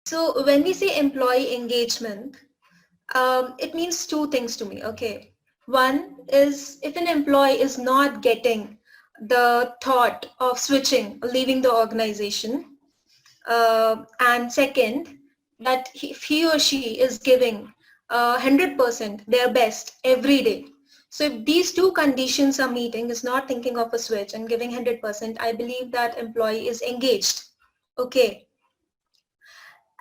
So when we say employee engagement, it means two things to me. Okay. One is if an employee is not getting the thought of switching, leaving the organization, and second, that if he or she is giving 100% their best every day. So if these two conditions are meeting, is not thinking of a switch and giving 100%, I believe that employee is engaged. Okay.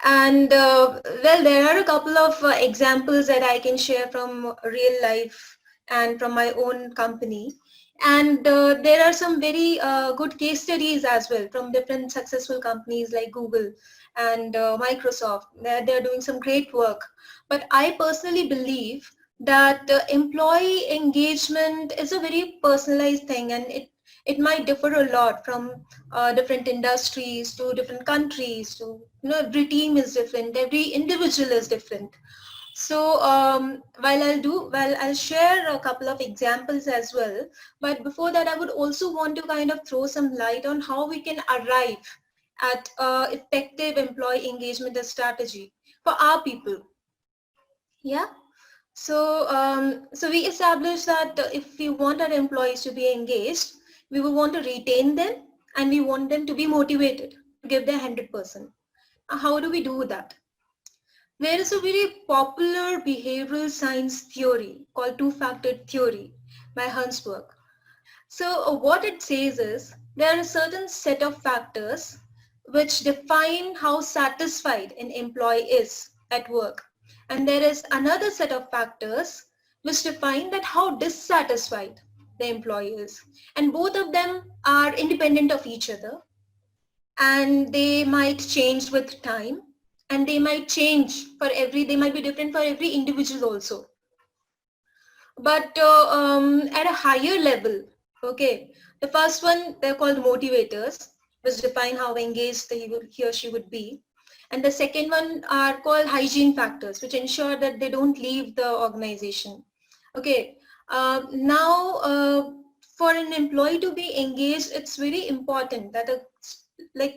And well, there are a couple of examples that I can share from real life and from my own company. And there are some very good case studies as well from different successful companies like Google and Microsoft. They're doing some great work. But I personally believe that employee engagement is a very personalized thing, and it might differ a lot from different industries to different countries to, every team is different, every individual is different. So while I'll share a couple of examples as well, but before that I would also want to kind of throw some light on how we can arrive at effective employee engagement as strategy for our people. Yeah. So we established that if we want our employees to be engaged, we will want to retain them and we want them to be motivated to give their 100%. How do we do that? There is a very popular behavioral science theory called two-factor theory by Hansberg. So what it says is there are a certain set of factors which define how satisfied an employee is at work. And there is another set of factors which define that how dissatisfied the employee is. And both of them are independent of each other, and they might change with time, and they might they might be different for every individual also. But at a higher level, okay, the first one, they're called motivators, which define how engaged he or she would be. And the second one are called hygiene factors, which ensure that they don't leave the organization. Okay, now for an employee to be engaged, it's very important that a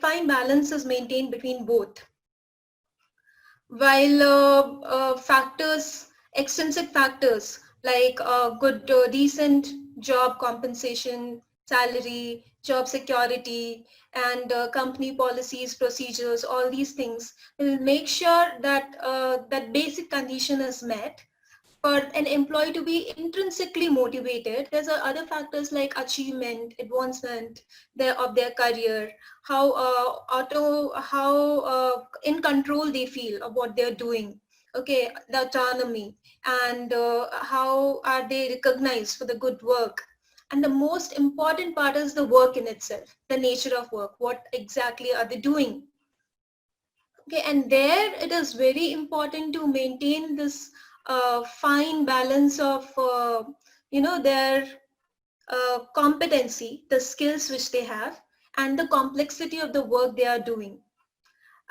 fine balance is maintained between both. While extrinsic factors like good, decent job compensation, salary, job security, and company policies, procedures, all these things will make sure that that basic condition is met. For an employee to be intrinsically motivated, there's other factors like achievement, advancement of their career, how in control they feel of what they're doing. Okay, the autonomy, and how are they recognized for the good work. And the most important part is the work in itself, the nature of work. What exactly are they doing? Okay, and there it is very important to maintain this fine balance of, their competency, the skills which they have, and the complexity of the work they are doing.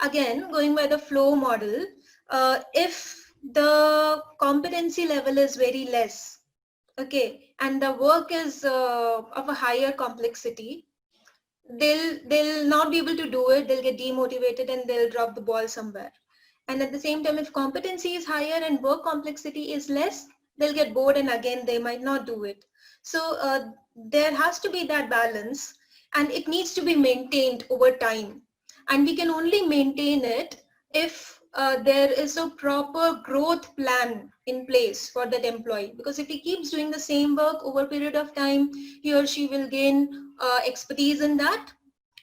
Again, going by the flow model, if the competency level is very less, okay, and the work is of a higher complexity, they'll not be able to do it, they'll get demotivated and they'll drop the ball somewhere. And at the same time, if competency is higher and work complexity is less, they'll get bored and again they might not do it. So there has to be that balance, and it needs to be maintained over time. And we can only maintain it if there is a proper growth plan in place for that employee. Because if he keeps doing the same work over a period of time, he or she will gain expertise in that,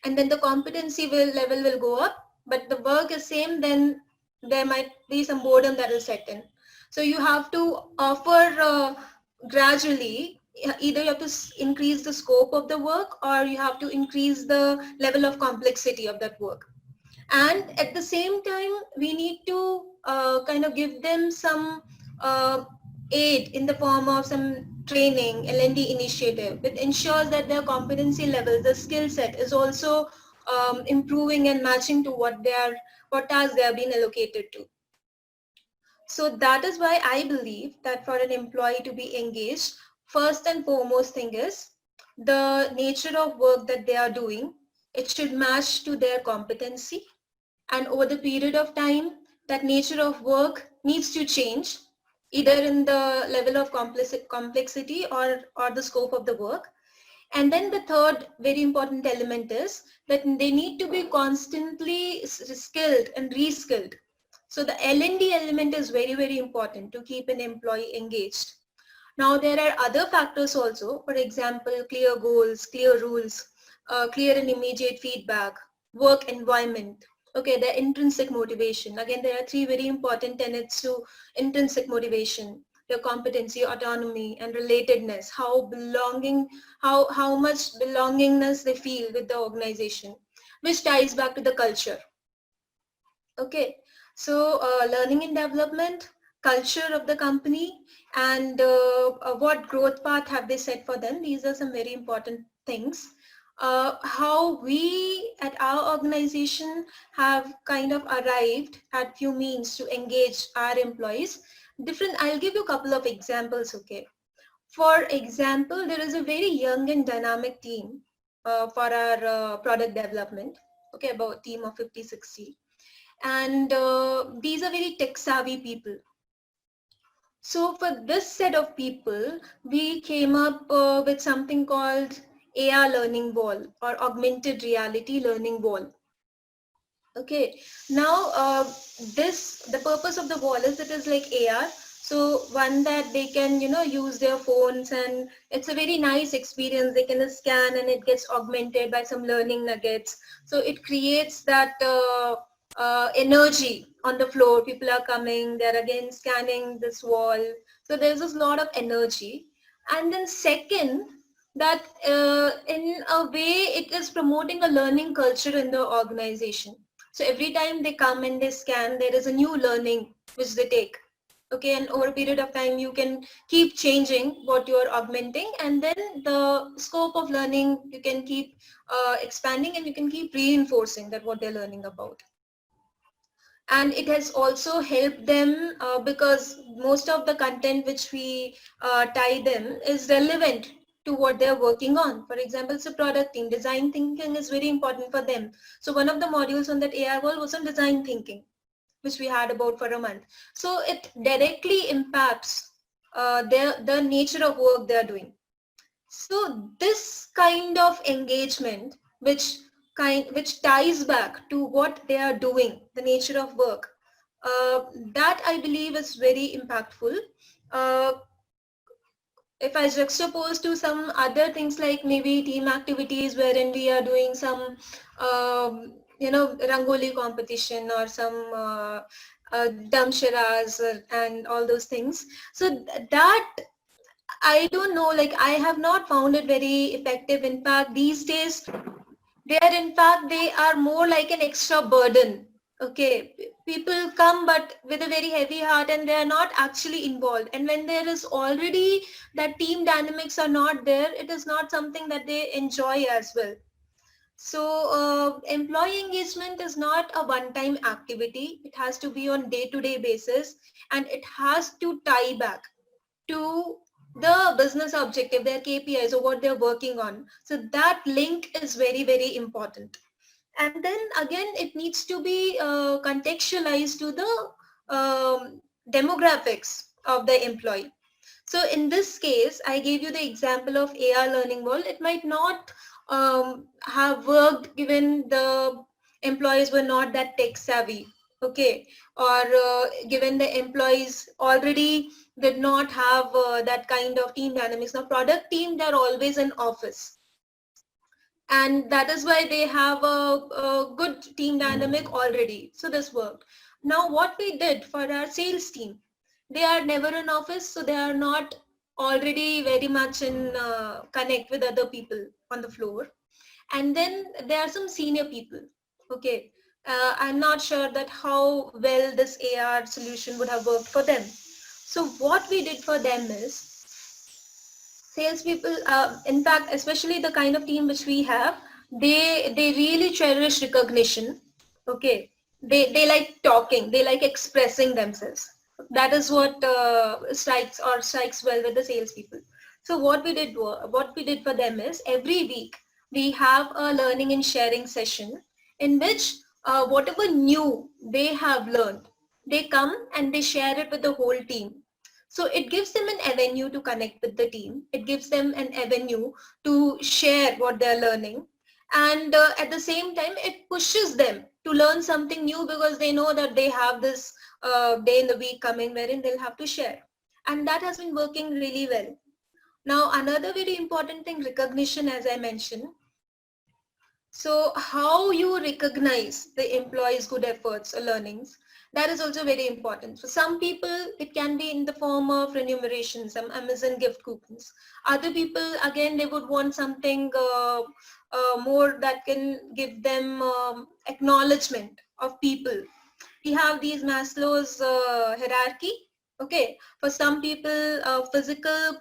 and then the competency level will go up. But the work is same, then there might be some boredom that will set in. So you have to offer gradually, either you have to increase the scope of the work or you have to increase the level of complexity of that work. And at the same time, we need to kind of give them some aid in the form of some training, L&D initiative, which ensures that their competency level, the skill set is also improving and matching to what tasks they are being allocated to. So that is why I believe that for an employee to be engaged, first and foremost thing is the nature of work that they are doing. It should match to their competency, And over the period of time, that nature of work needs to change, either in the level of complexity or the scope of the work. And then the third very important element is that they need to be constantly skilled and reskilled. So the L&D element is very, very important to keep an employee engaged. Now there are other factors also, for example, clear goals, clear rules, clear and immediate feedback, work environment. Okay, the intrinsic motivation. Again, there are three very important tenets to intrinsic motivation: your competency, autonomy, and relatedness. How much belongingness they feel with the organization, which ties back to the culture. Okay, so learning and development, culture of the company, and what growth path have they set for them. These are some very important things. How we at our organization have kind of arrived at few means to engage our employees. I'll give you a couple of examples, okay. For example, there is a very young and dynamic team for our product development, okay, about a team of 50, 60. And these are very tech savvy people. So for this set of people, we came up with something called AR learning wall, or augmented reality learning wall. Okay, now the purpose of the wall is it is like AR. So one that they can, use their phones, and it's a very nice experience. They can scan and it gets augmented by some learning nuggets. So it creates that energy on the floor. People are coming, they're again scanning this wall. So there's a lot of energy. And then second, that in a way it is promoting a learning culture in the organization. So every time they come and they scan, there is a new learning which they take. Okay, and over a period of time, you can keep changing what you are augmenting, and then the scope of learning, you can keep expanding, and you can keep reinforcing that what they're learning about. And it has also helped them because most of the content which we tie them is relevant to what they're working on. For example, it's a product team. Design thinking is very important for them. So one of the modules on that AR wall was on design thinking, which we had about for a month. So it directly impacts the nature of work they're doing. So this kind of engagement, which ties back to what they are doing, the nature of work, that I believe is very impactful. Uh, if I juxtapose to some other things like maybe team activities wherein we are doing some, rangoli competition or some damsharas and all those things. So that I don't know, like I have not found it very effective. In fact, these days, they are more like an extra burden. Okay, people come but with a very heavy heart and they are not actually involved. And when there is already that team dynamics are not there, it is not something that they enjoy as well. So employee engagement is not a one-time activity. It has to be on day-to-day basis, and it has to tie back to the business objective, their KPIs or what they're working on. So that link is very, very important. And then again, it needs to be contextualized to the demographics of the employee. So in this case, I gave you the example of AR learning world. It might not have worked given the employees were not that tech savvy, okay, or given the employees already did not have that kind of team dynamics. Now product team, they're always in office, and that is why they have a good team dynamic already. So this worked. Now what we did for our sales team, they are never in office, so they are not already very much in connect with other people on the floor. And then there are some senior people. Okay, I'm not sure that how well this AR solution would have worked for them. So what we did for them is, salespeople, in fact, especially the kind of team which we have, they really cherish recognition. Okay, they like talking, they like expressing themselves. That is what strikes well with the salespeople. So what we did for them is, every week we have a learning and sharing session in which whatever new they have learned, they come and they share it with the whole team. So it gives them an avenue to connect with the team. It gives them an avenue to share what they're learning. And at the same time, it pushes them to learn something new because they know that they have this day in the week coming wherein they'll have to share. And that has been working really well. Now, another very important thing, recognition, as I mentioned. So how you recognize the employee's good efforts or learnings, that is also very important. For some people, it can be in the form of remuneration, some Amazon gift coupons. Other people, again, they would want something more that can give them acknowledgement of people. We have these Maslow's hierarchy. Okay, for some people, physical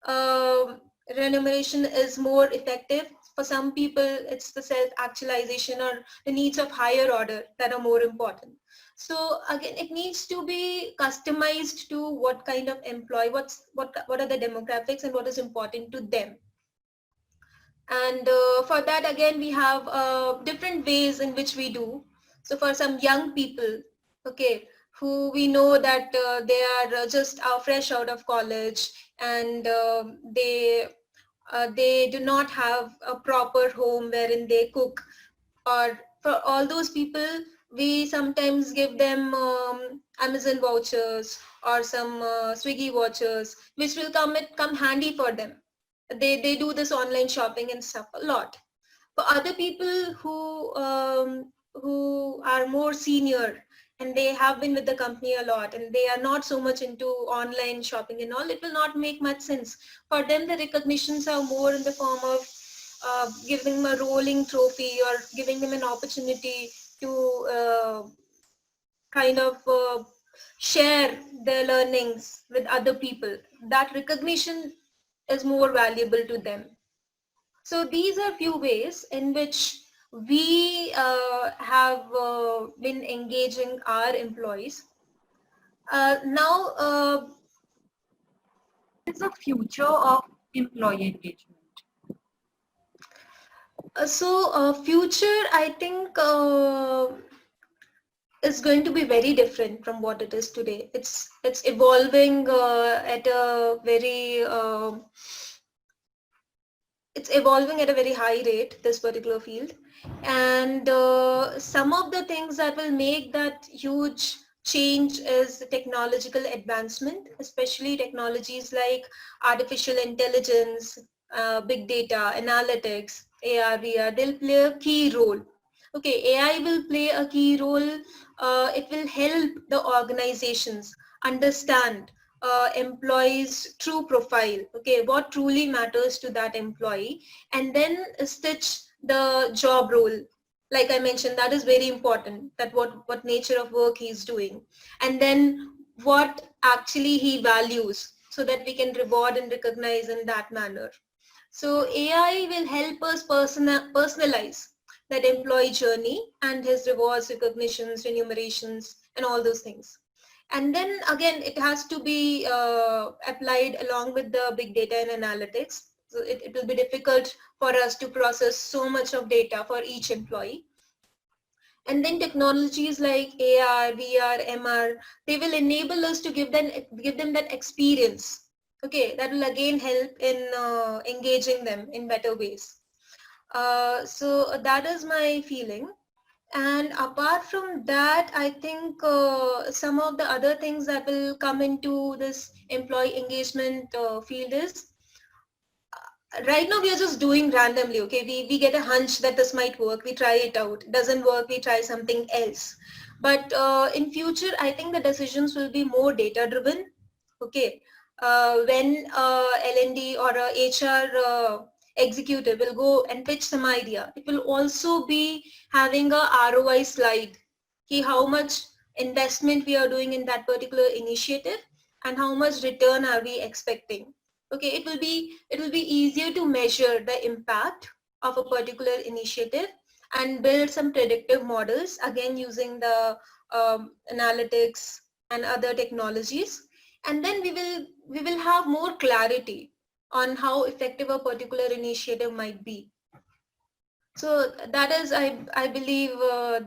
uh, remuneration is more effective. For some people, it's the self-actualization or the needs of higher order that are more important. So again, it needs to be customized to what kind of employee, what are the demographics and what is important to them. And for that, again, we have different ways in which we do. So for some young people, okay, who we know that they are just fresh out of college, and they do not have a proper home wherein they cook, or for all those people, we sometimes give them Amazon vouchers or some Swiggy vouchers, which will come handy for them. They do this online shopping and stuff a lot. For other people who are more senior and they have been with the company a lot and they are not so much into online shopping and all, it will not make much sense. For them, the recognitions are more in the form of giving them a rolling trophy or giving them an opportunity to kind of share their learnings with other people. That recognition is more valuable to them. So these are few ways in which we have been engaging our employees. Now, Is the future of employee engagement? future, I think is going to be very different from what it is today. It's evolving at a very it's evolving at a very high rate, this particular field. And some of the things that will make that huge change is the technological advancement, especially technologies like artificial intelligence, big data, analytics, AR, VR. They'll play a key role. Okay, AI will play a key role. It will help the organizations understand employee's true profile, okay, what truly matters to that employee, and then stitch the job role. Like I mentioned, that is very important, that what nature of work he's doing, and then what actually he values, so that we can reward and recognize in that manner. So AI will help us personalize that employee journey and his rewards, recognitions, remunerations, and all those things. And then again, it has to be applied along with the big data and analytics. So it will be difficult for us to process so much of data for each employee. And then technologies like AR, VR, MR, they will enable us to give them that experience. Okay, that will again help in engaging them in better ways. So that is my feeling. And apart from that, I think some of the other things that will come into this employee engagement field is, right now we are just doing randomly, okay? We get a hunch that this might work, we try it out. Doesn't work, we try something else. But in future, I think the decisions will be more data driven, okay? When L&D or a HR executive will go and pitch some idea, it will also be having a ROI slide, okay, how much investment we are doing in that particular initiative and how much return are we expecting. Okay, it will be easier to measure the impact of a particular initiative and build some predictive models, again using the analytics and other technologies. And then we will have more clarity on how effective a particular initiative might be. So that is, I believe,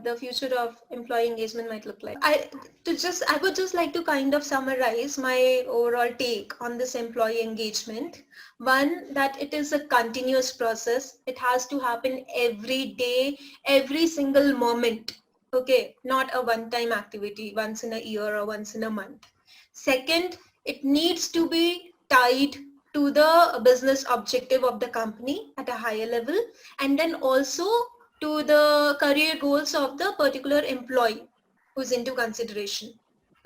the future of employee engagement might look like. I would just like to kind of summarize my overall take on this employee engagement. One, that it is a continuous process. It has to happen every day, every single moment. Okay, not a one-time activity once in a year or once in a month. Second, it needs to be tied to the business objective of the company at a higher level, and then also to the career goals of the particular employee who's into consideration.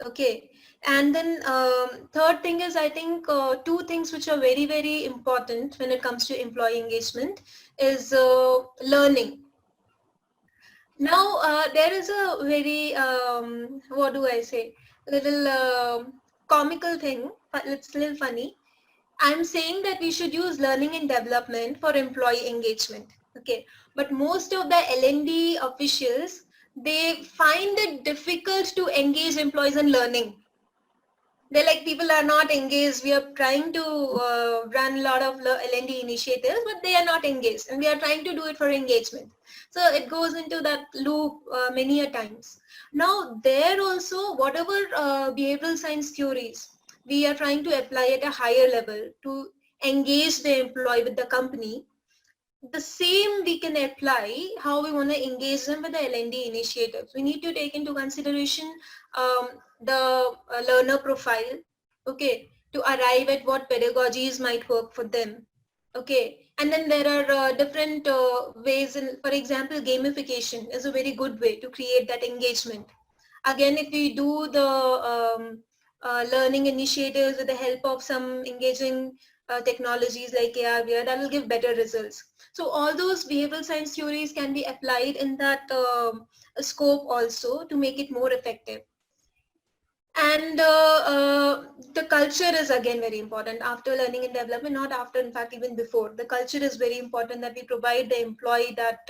Okay. And then third thing is, I think two things which are very, very important when it comes to employee engagement is learning. Now, there is a very, what do I say, little comical thing, but it's a little funny. I'm saying that we should use learning and development for employee engagement. Okay, but most of the L&D officials, they find it difficult to engage employees in learning. They're like, people are not engaged. We are trying to run a lot of L&D initiatives, but they are not engaged, and we are trying to do it for engagement. So it goes into that loop many a times. Now there also, whatever behavioral science theories we are trying to apply at a higher level to engage the employee with the company, the same we can apply how we want to engage them with the L&D initiatives. We need to take into consideration the learner profile, okay, to arrive at what pedagogies might work for them. Okay, and then there are different ways in, for example, gamification is a very good way to create that engagement. Again, if we do the learning initiatives with the help of some engaging technologies like AR, VR, that will give better results. So all those behavioral science theories can be applied in that scope also to make it more effective. And the culture is again very important after learning and development, not after, in fact, even before. The culture is very important, that we provide the employee that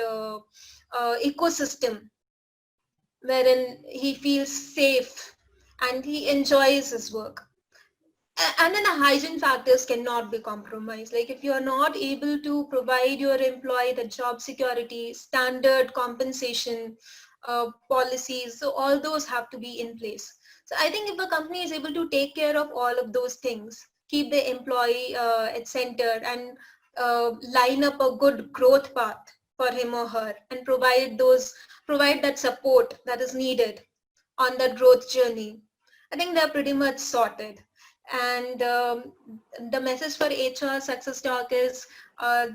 ecosystem wherein he feels safe and he enjoys his work. And then the hygiene factors cannot be compromised. Like if you are not able to provide your employee the job security, standard compensation policies, so all those have to be in place. So I think if a company is able to take care of all of those things, keep the employee at center, and line up a good growth path for him or her, and provide that support that is needed on that growth journey, I think they're pretty much sorted. And the message for HR Success Talk is,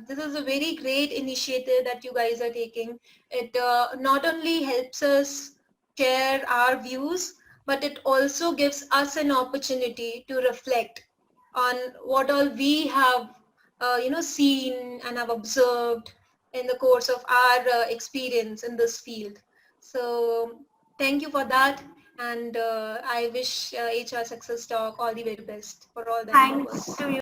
this is a very great initiative that you guys are taking. It not only helps us share our views, but it also gives us an opportunity to reflect on what all we have seen and have observed in the course of our experience in this field. So thank you for that, and I wish HR Success Talk all the very best for all the Thanks endeavors. to you.